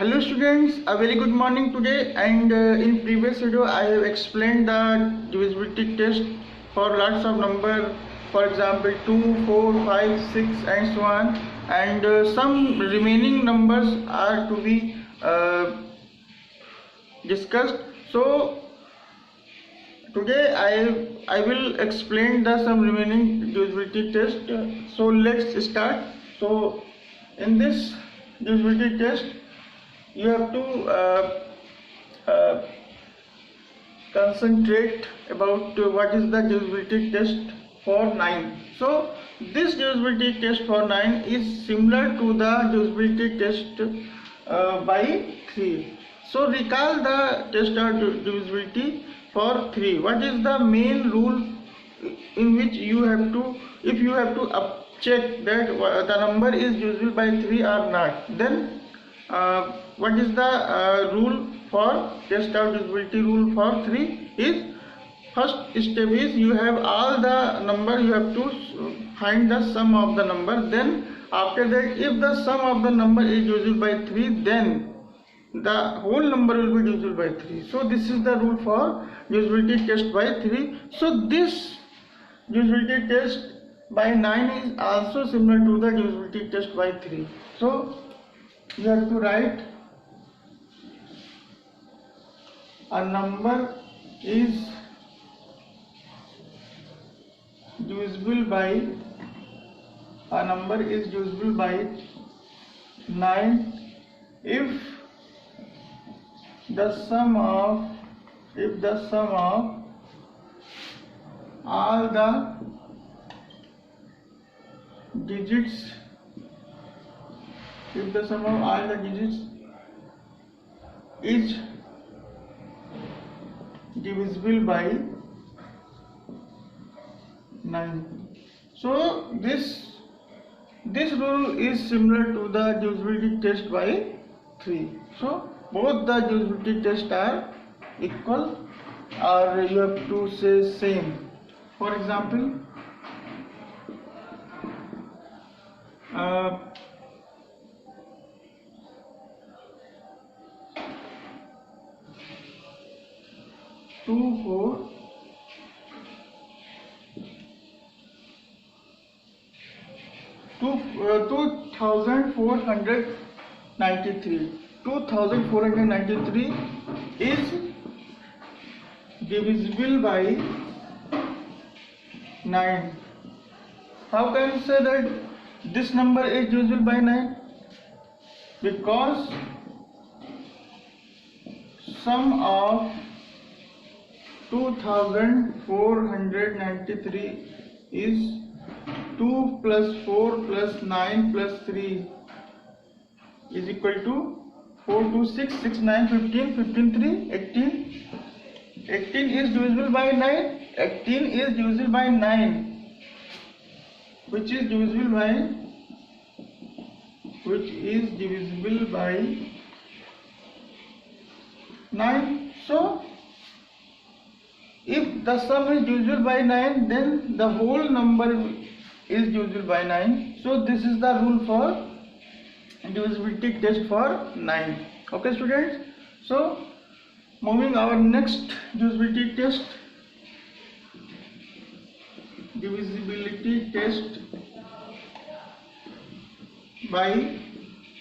Hello students, a very good morning today, and in previous video I have explained the divisibility test for lots of number, for example 2, 4, 5, 6 and so on, and some remaining numbers are to be discussed. So today I will explain the some remaining divisibility test. So let's start. So in this divisibility test you have to concentrate about what is the divisibility test for 9. So this divisibility test for 9 is similar to the divisibility test by 3. So recall the test of divisibility for 3. What is the main rule in which you have to, if you have to check that the number is divisible by 3 or not, then what is the rule for test of divisibility rule for 3 is, first step is you have all the number, you have to find the sum of the number, then after that if the sum of the number is divisible by 3, then the whole number will be divisible by 3. So this is the rule for divisibility test by 3. So this divisibility test by 9 is also similar to the divisibility test by 3. So you have to write a number is divisible by 9 if the sum of all the digits is divisible by 9. So this rule is similar to the divisibility test by 3. So both the divisibility tests are equal, or you have to say same. For example, two four 2493 is divisible by 9. How can you say that this number is divisible by 9? Because sum of 2493 is 2 plus 4 plus 9 plus 3 is equal to 4, 2, 6, 6, 9, 15, 15, 3, 18. 18 is divisible by 9. 18 is divisible by 9, which is divisible by 9. So if the sum is divisible by 9, then the whole number is divisible by 9. So this is the rule for divisibility test for 9. Okay students, so moving our next divisibility test, by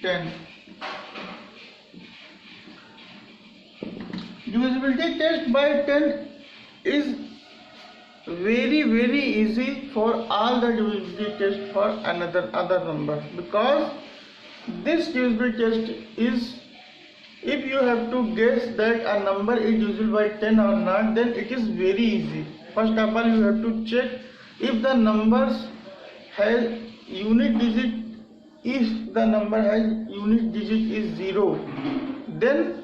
10. Divisibility test by 10 is very easy for all the divisibility test for other number, because this divisibility test is, if you have to guess that a number is divisible by 10 or not, then it is very easy. First of all, you have to check if the numbers has unit digit. If the number has unit digit is 0, then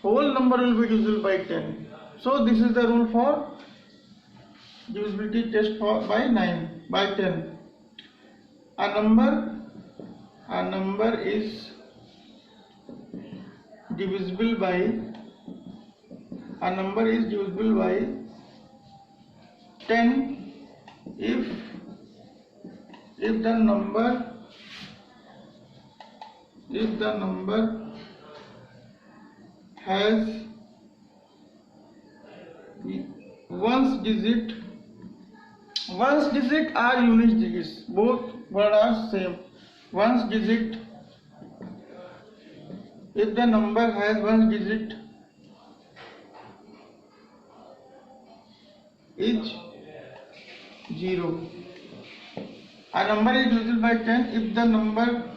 whole number will be divisible by 10. So this is the rule for divisibility test by 10. A number is divisible by 10 if the number has ones digit are unit digits, both words are same. Ones digit, if the number has one digit, is 0. A number is divisible by 10 if the number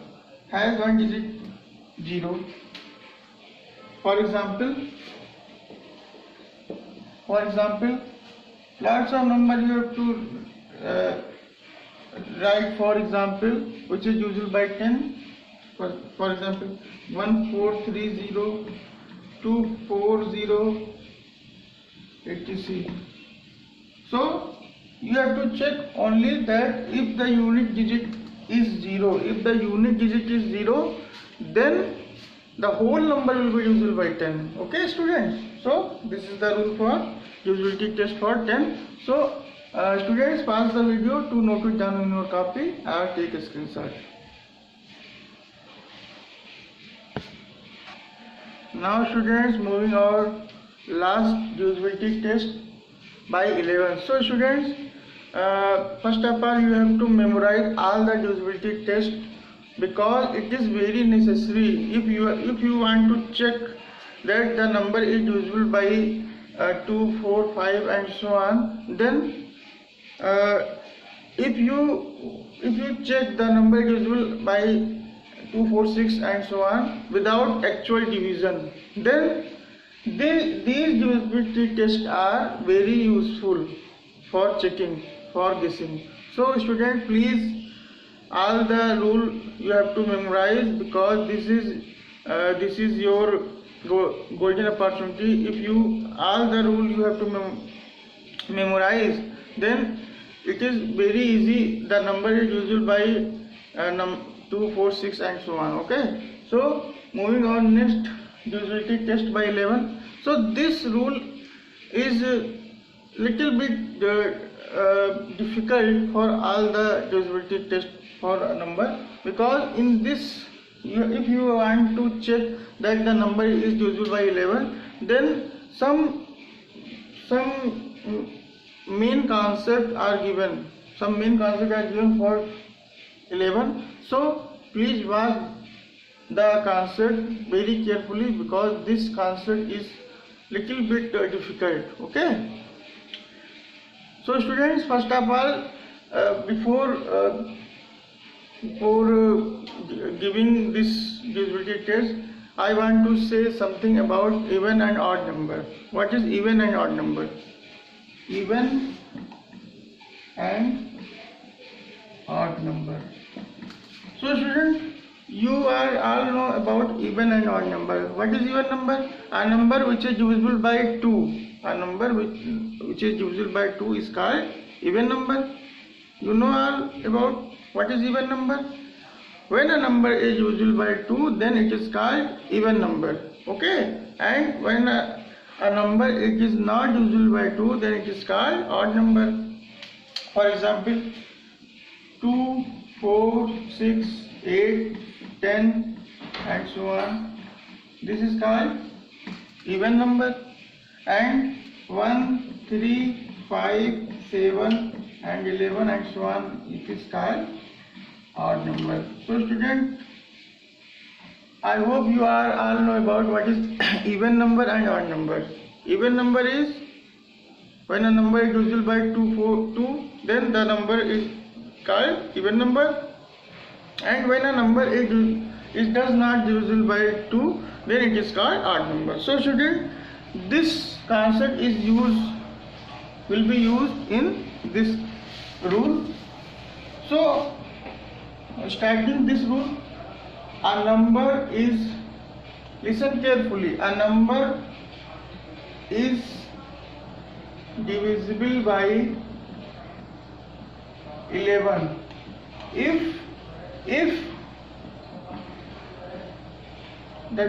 has one digit 0. For example, lots of numbers you have to write. For example, which is divisible by 10. For example, 1430 240 etc. So you have to check only that if the unit digit is 0. If the unit digit is 0, then the whole number will be divisible by 10. Okay, students? So this is the rule for divisibility test for 10. So students, pause the video to note it down in your copy or take a screenshot. Now students, moving our last divisibility test by 11. So students, first of all you have to memorize all the divisibility test, because it is very necessary. If you want to check that the number is divisible by 2, 4, 5 and so on, then if you check the number is divisible by 2, 4, 6 and so on without actual division, then these divisibility tests are very useful for checking, for guessing. So students, please, all the rule you have to memorize, because this is your golden opportunity. If you all the rule you have to memorize, then it is very easy. The number is divisible by 2, 4, 6 and so on. Okay, so moving on, next divisibility test by 11. So this rule is little bit difficult for all the divisibility test for a number, because in this, if you want to check that the number is divisible by 11, then some main concepts are given. Some main concepts are given for 11. So please watch the concept very carefully, because this concept is little bit difficult. Okay. So students, first of all, before giving this divisibility test, I want to say something about even and odd number. What is even and odd number? Even and odd number. So students, you are all know about even and odd number. What is even number? A number which is divisible by 2. A number which is divisible by 2 is called even number. You know all about what is even number. When a number is divisible by 2, then it is called even number. Okay. And when a number is not divisible by 2, then it is called odd number. For example, 2, 4, 6, 8, 10 and so on. This is called even number. And 1, 3, 5, 7 and 11 and so on, it is called odd number. So student, I hope you are all know about what is even number and odd number. Even number is when a number is divisible by 2, then the number is called even number. And when a number is does not divisible by 2, then it is called odd number. So student, this concept will be used in this rule. So starting this rule, a number is, listen carefully, a number is divisible by 11 if the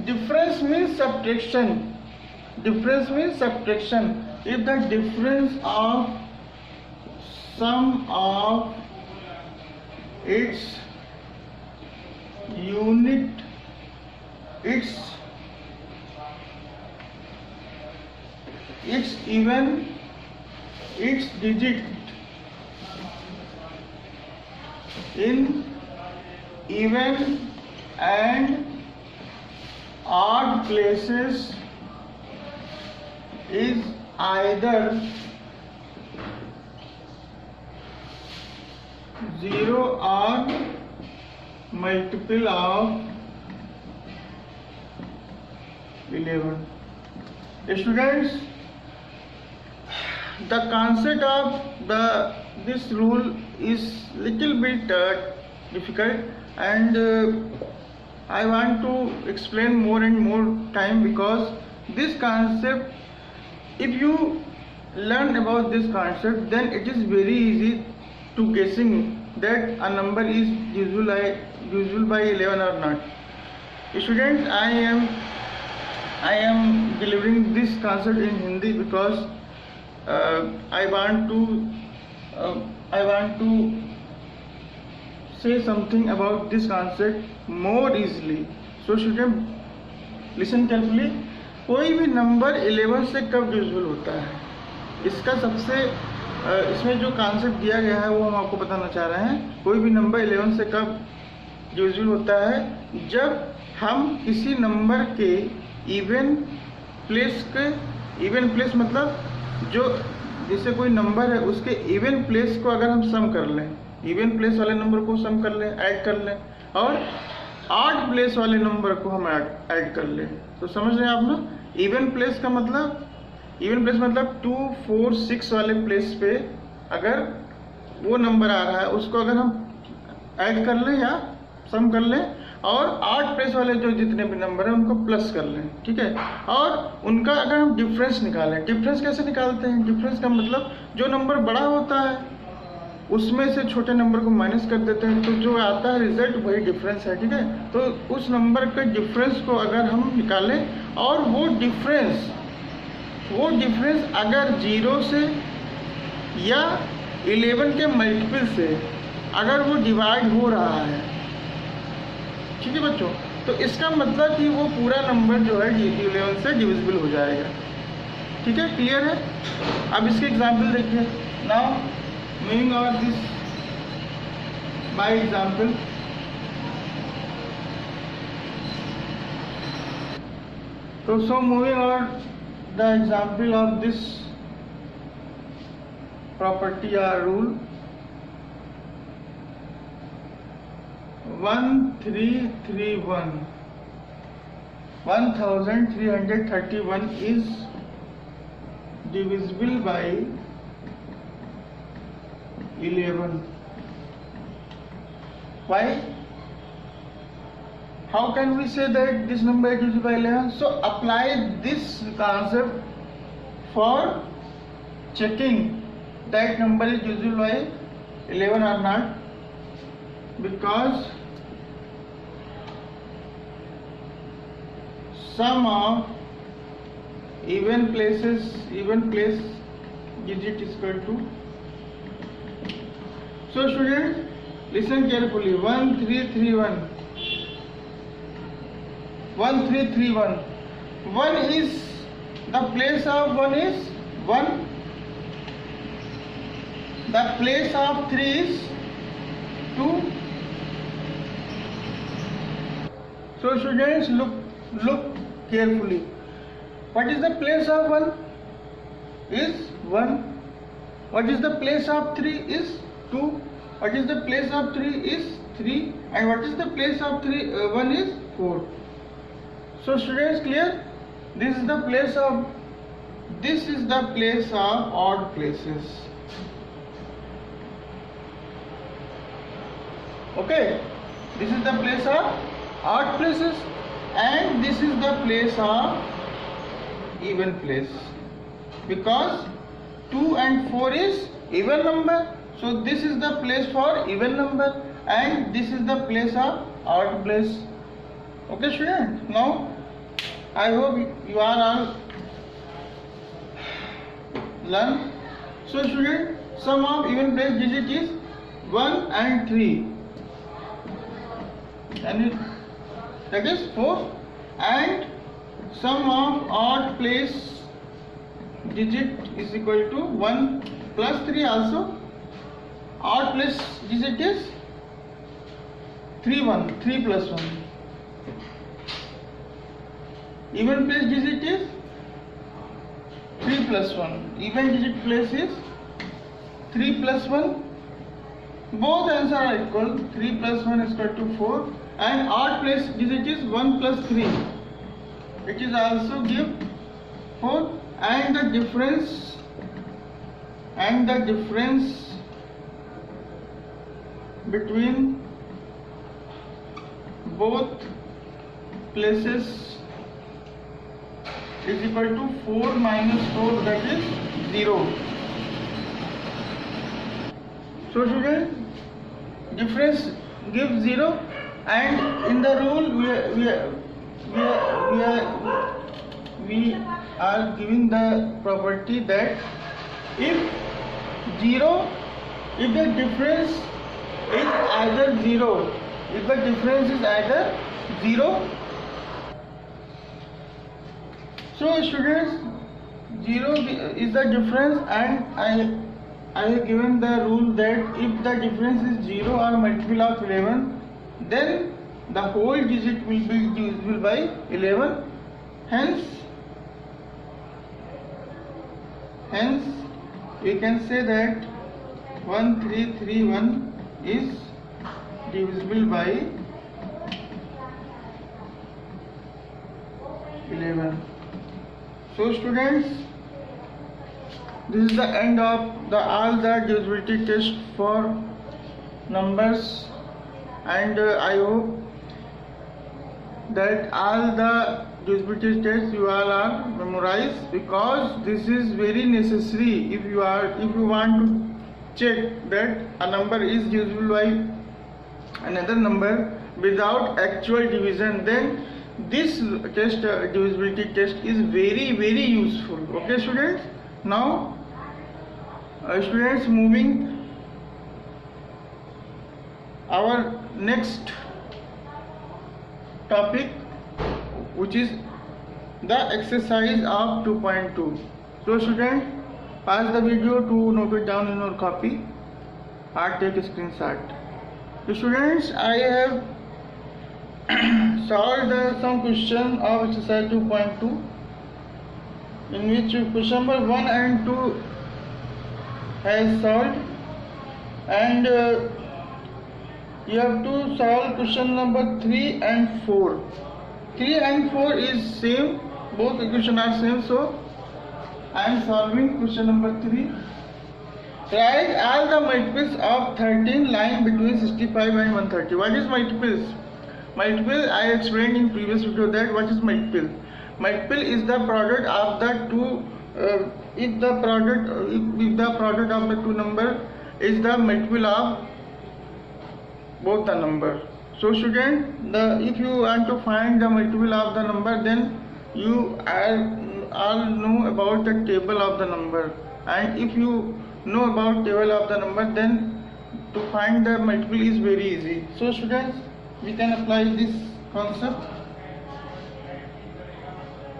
difference means subtraction. Difference means subtraction. If the difference of sum of its unit, its even, its digit in even and odd places is either 0 or multiple of 11. Students, the concept of this rule is little bit difficult, and I want to explain more and more time, because this concept, if you learn about this concept, then it is very easy to guessing that a number is divisible by 11 or not. Students, I am delivering this concept in Hindi because I want to say something about this concept more easily. So student, listen carefully. कोई भी number 11 से कब divisible होता है, इसका सबसे इसमें जो कॉन्सेप्ट दिया गया है वो हम आपको बताना चाह रहे हैं। कोई भी नंबर 11 से कब डिविजिबल होता है, जब हम किसी नंबर के इवन प्लेस मतलब जो जैसे कोई नंबर है उसके इवन प्लेस को अगर हम सम कर लें, इवन प्लेस वाले नंबर को सम कर लें, ऐड कर लें, और ऑड प्लेस वाले नंबर को हम ऐड कर लें, तो समझ रहे हैं आप ना। इवन प्लेस मतलब 2, 4, 6 वाले प्लेस पे अगर वो नंबर आ रहा है उसको अगर हम ऐड कर लें या सम कर लें, और ऑड प्लेस वाले जो जितने भी नंबर हैं उनको प्लस कर लें, ठीक है। और उनका अगर हम डिफरेंस निकालें, डिफरेंस कैसे निकालते हैं, डिफरेंस का मतलब जो नंबर बड़ा होता है उसमें से छोटे नंबर को माइनस कर देते हैं, तो जो आता है रिजल्ट वही डिफरेंस है, ठीक है। तो उस नंबर के डिफरेंस को अगर हम निकालें और वो डिफरेंस अगर 0 से या 11 के मल्टीपल से अगर वो डिवाइड हो रहा है, ठीक है बच्चों, तो इसका मतलब कि वो पूरा नंबर जो है 11 से डिविजिबल हो जाएगा, ठीक है। क्लियर है। अब इसके एग्जाम्पल देखिए। Now moving on this by example. So moving on the example of this property or rule, 1331 is divisible by 11. Why? How can we say that this number is divisible by 11? So apply this concept for checking that number is divisible by 11 or not, because sum of even place digit is equal to. So students, listen carefully. 1331. 1 is the place of 1 is 1. The place of 3 is 2. So students, look carefully. What is the place of 1? Is 1. What is the place of 3? Is 2. What is the place of 3? Is 3. And what is the place of 1 is 4. So students, clear? This is the place of odd places. Okay, this is the place of odd places, and this is the place of even place, because 2 and 4 is even number. So this is the place for even number, and this is the place of odd place. Okay student, now I hope you are all learn. So student, sum of even place digit is 1 and 3. and that is 4, and sum of odd place digit is equal to 1 plus 3 also. Odd place digit is 3 plus 1. Even place digit is 3 plus 1. Even digit place is 3 plus 1. Both answers are equal. 3 plus 1 is equal to 4. And odd place digit is 1 plus 3. It is also give 4. And the difference between both places is equal to 4 minus 4, that is 0. So student, difference gives 0, and in the rule we are giving the property that if the difference is either 0, so students, 0 is the difference, and I have given the rule that if the difference is 0 or multiple of 11, then the whole digit will be divisible by 11. Hence we can say that 1331 is divisible by 11. So students, this is the end of all the divisibility test for numbers, and I hope that all the divisibility tests you all are memorized, because this is very necessary if you want to check that a number is divisible by another number without actual division. Then this test, divisibility test, is very useful. Okay students, now students, moving our next topic, which is the exercise of 2.2. So student, pause the video to note it down in your copy or take a screenshot. So students, I have solved some question of exercise 2.2, in which question number 1 and 2 has solved, and you have to solve question number 3 and 4. 3 and 4 is same, both equations are same, so I am solving question number 3. Write all the multiples of 13 lying between 65 and 130. What is multiples? Multiple, I explained in previous video that what is multiple. Multiple is the product of the two. If the product of the two number is the multiple of both the number. So student, if you want to find the multiple of the number, then you all know about the table of the number, and if you know about table of the number, then to find the multiple is very easy. So students, we can apply this concept.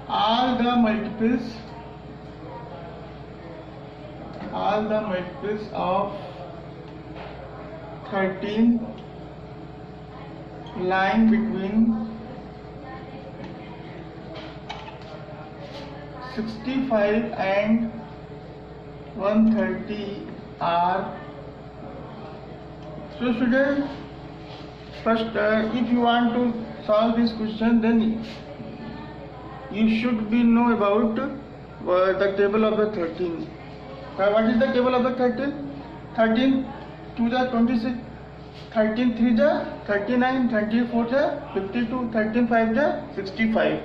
All the multiples of 13 lying between 65 and 130 are. So students, first if you want to solve this question, then you should know about the table of the 13. What is the table of the 13? 13 2 the 26, 13 3 the 39, 13 4 the 52, 13 5 the 65,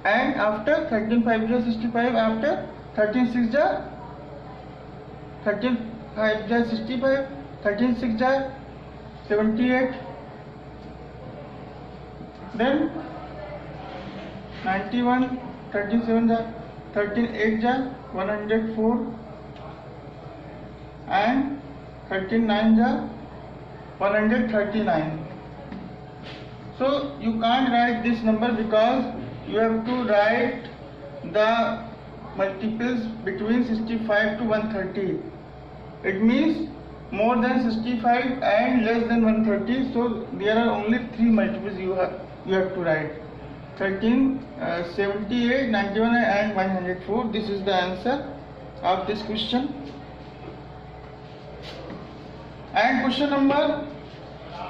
and after 13 5 the 65, after 13 6 the 13 5 the 65, 13 6 the 78, then 91, 37 the 13 8 the 104, and 13 9 the 139. So you can't write this number because you have to write the multiples between 65 to 130. It means more than 65 and less than 130. So there are only three multiples you have to write: 13, 78, 91 and 104. This is the answer of this question. And question number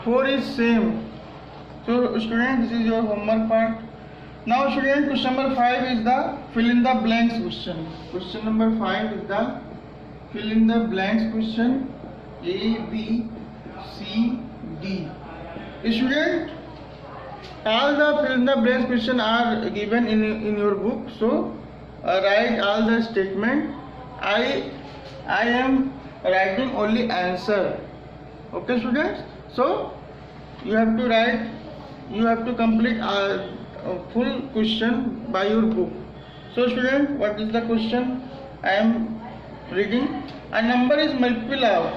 4 is same. So student, this is your homework part. Now student, question number 5 is the fill in the blanks question. Question number 5 is the fill in the blanks question. A, B, C, D. Student, all the fill in the blanks question are given in your book. So write all the statement. I am writing only answer. Okay students. So you have to write. You have to complete a full question by your book. So student, what is the question I am reading? A number is multiple of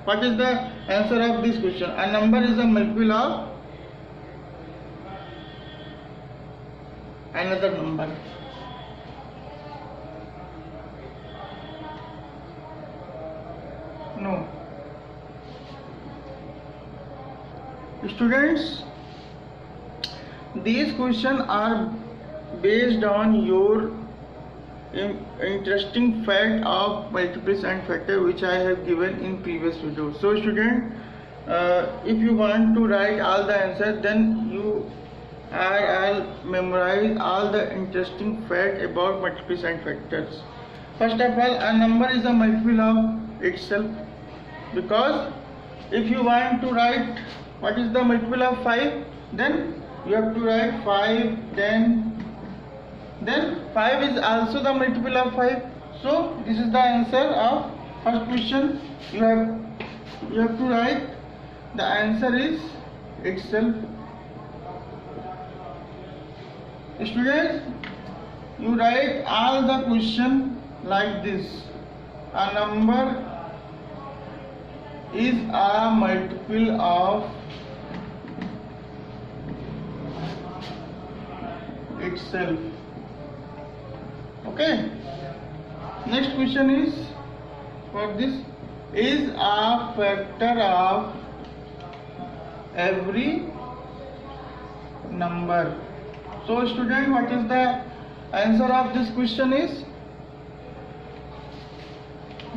what is the answer of this question? A number is a multiple of another number. No. Students, these questions are based on your interesting fact of multiples and factor which I have given in previous video. So student, if you want to write all the answer, then I'll memorize all the interesting fact about multiples and factors. First of all, a number is a multiple of itself, because if you want to write what is the multiple of 5, then you have to write 5, 10. Then 5 is also the multiple of 5. So this is the answer of first question. You have to write the answer is itself. Students, you write all the question like this. A number is a multiple of itself. Okay. Next question is for this: is a factor of every number. So student, what is the answer of this question is?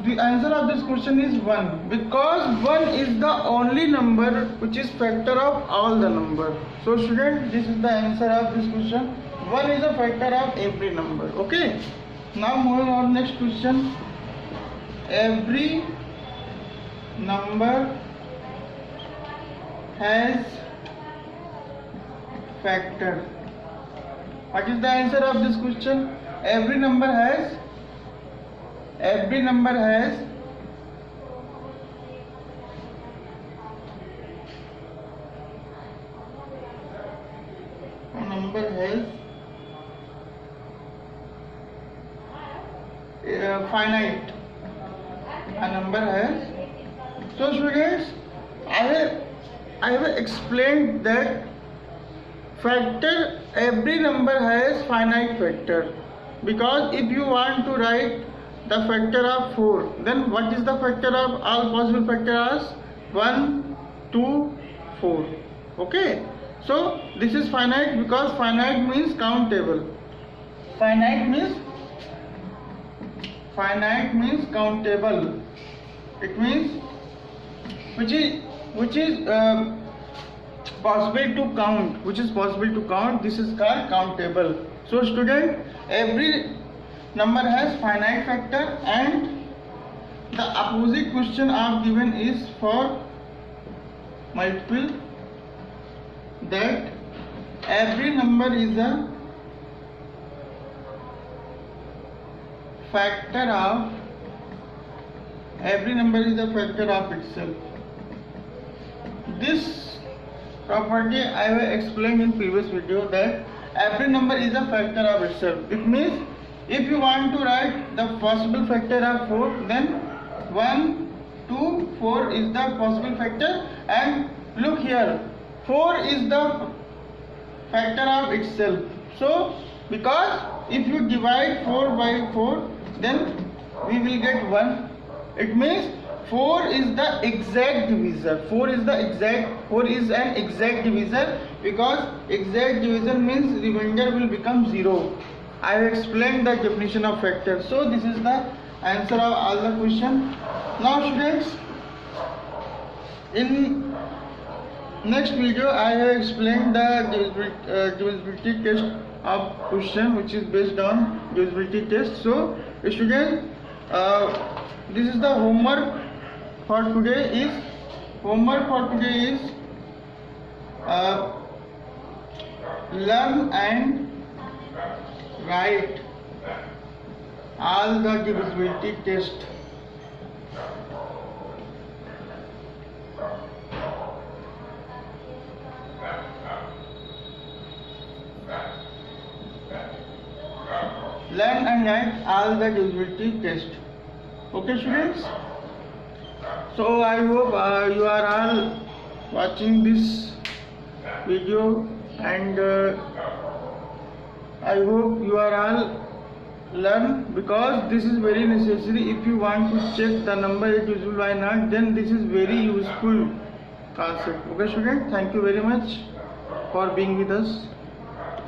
The answer of this question is 1, because 1 is the only number which is factor of all the number. So student, this is the answer of this question. 1 is a factor of every number. Okay. Now moving on next question. Every number has factor. What is the answer of this question? Every number has finite. A number has. So students, I have explained that factor, every number has finite factor, because if you want to write the factor of 4, then what is the factor of all possible factors? 1, 2, 4. Okay. So this is finite, because finite means countable. Finite means countable. It means which is possible to count. Which is possible to count. This is called countable. So student, every number has finite factor, and the opposite question I have given is for multiple, that every number is a factor of itself. This property I have explained in previous video, that every number is a factor of itself. It means if you want to write the possible factor of 4, then 1, 2, 4 is the possible factor. And look here, 4 is the factor of itself. So because if you divide 4 by 4, then we will get 1. It means 4 is the exact divisor. 4 is an exact divisor, because exact division means remainder will become 0. I have explained the definition of factor. So this is the answer of all the question. Now students, in next video I have explained the divisibility test of question, which is based on divisibility test. So students, this is the homework for today. Learn and write all the divisibility test. Learn and write all the divisibility test. Okay students, so I hope you are all watching this video, and I hope you are all learn, because this is very necessary. If you want to check the number is divisible by not, then this is very useful concept. Okay students, thank you very much for being with us.